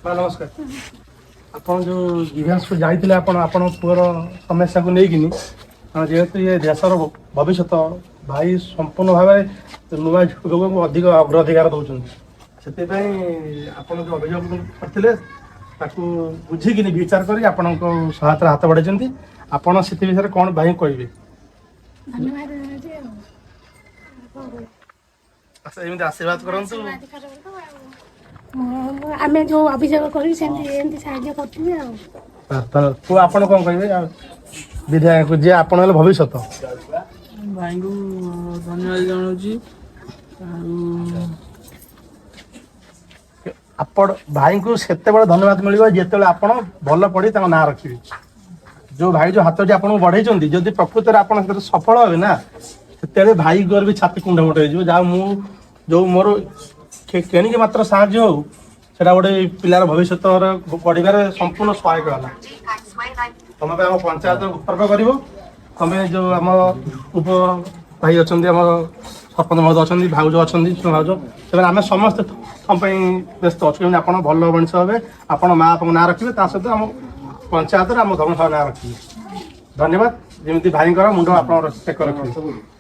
नमस्कार आपन जो इवेंट्स को जाइए आपण पुअर समस्या को लेकिन जेहेतु ये देशर भविष्य भाई संपूर्ण भाव नुआ युवक को अधिक अग्राधिकार दौरान से आपड़ जो अभियोग करते बुझिकी विचार कर सहायता हाथ बढ़ाई आपड़ से विषय कौन भाई कहे एमती आशीर्वाद करूँ आम जो अभियोग कर तू आपड़ कौन कहे विधायक जी आप भविष्य भाई को धन्यवाद जनाऊँ आपण भाई को सेते बड़े धन्यवाद मिले जिते आप भल पढ़ी ना रखिए जो भाई जो हाथ आपको बढ़े जदि प्रकृत में आप सफल हे ना से भाई घर भी छाती कुंड मुंड हो जहाँ जो मोर केणिक मात्र साहय हो सेटा गोटे पिलार भविष्य पढ़ार संपूर्ण सहायक है तुम आम पंचायत उत्तर्क कर तुम जो आम उप भाई अच्छा सरपंच महोदय अच्छा भाउज अच्छा भाउज से आम समस्त तुम व्यस्त अच्छे आप भल मनीष हे आप माँ बापा ना रखिए सहित आम पंचायत आम धर्मशाला ना रखिए धन्यवाद जमी भाई मुंड आप रखिए।